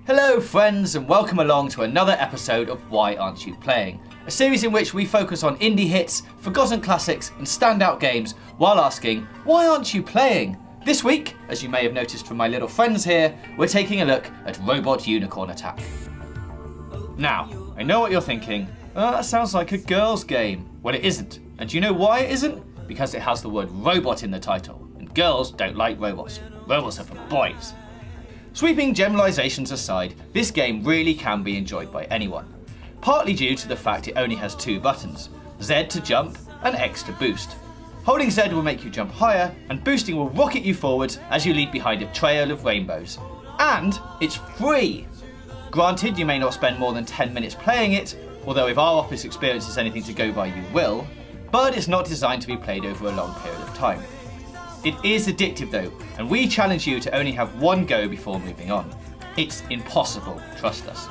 Hello friends, and welcome along to another episode of Why Aren't You Playing? A series in which we focus on indie hits, forgotten classics and standout games while asking, why aren't you playing? This week, as you may have noticed from my little friends here, we're taking a look at Robot Unicorn Attack. Now, I know what you're thinking, that sounds like a girls game. Well, it isn't. And do you know why it isn't? Because it has the word robot in the title, and girls don't like robots. Robots are for boys. Sweeping generalisations aside, this game really can be enjoyed by anyone. Partly due to the fact it only has two buttons, Z to jump and X to boost. Holding Z will make you jump higher, and boosting will rocket you forwards as you leave behind a trail of rainbows. And it's free! Granted, you may not spend more than 10 minutes playing it, although if our office experience is anything to go by, you will, but it's not designed to be played over a long period of time. It is addictive though, and we challenge you to only have one go before moving on. It's impossible, trust us.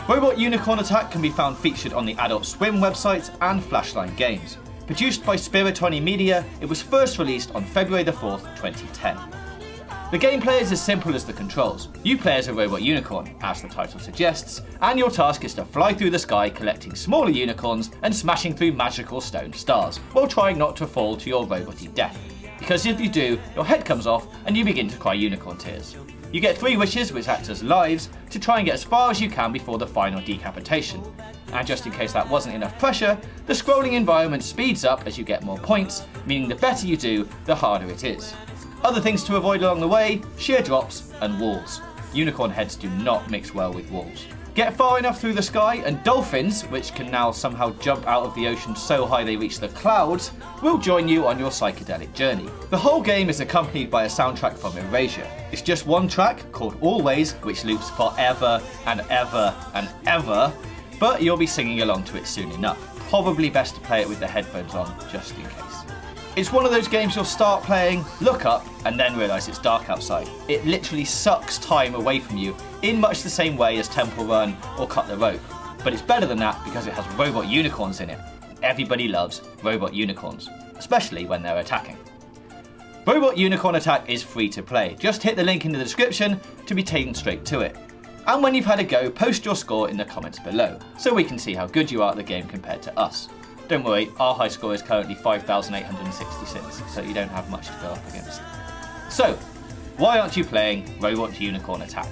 Robot Unicorn Attack can be found featured on the Adult Swim website and Flashline Games. Produced by Spiritoni Media, it was first released on February the 4th, 2010. The gameplay is as simple as the controls. You play as a robot unicorn, as the title suggests, and your task is to fly through the sky collecting smaller unicorns and smashing through magical stone stars, while trying not to fall to your robot-y death. Because if you do, your head comes off and you begin to cry unicorn tears. You get 3 wishes, which act as lives, to try and get as far as you can before the final decapitation. And just in case that wasn't enough pressure, the scrolling environment speeds up as you get more points, meaning the better you do, the harder it is. Other things to avoid along the way, sheer drops and walls. Unicorn heads do not mix well with walls. Get far enough through the sky and dolphins, which can now somehow jump out of the ocean so high they reach the clouds, will join you on your psychedelic journey. The whole game is accompanied by a soundtrack from Erasure. It's just one track, called Always, which loops forever and ever and ever, but you'll be singing along to it soon enough. Probably best to play it with the headphones on, just in case. It's one of those games you'll start playing, look up, and then realise it's dark outside. It literally sucks time away from you in much the same way as Temple Run or Cut the Rope. But it's better than that because it has robot unicorns in it. Everybody loves robot unicorns, especially when they're attacking. Robot Unicorn Attack is free to play. Just hit the link in the description to be taken straight to it. And when you've had a go, post your score in the comments below, so we can see how good you are at the game compared to us. Don't worry, our high score is currently 5,866, so you don't have much to go up against. So, why aren't you playing Robot Unicorn Attack?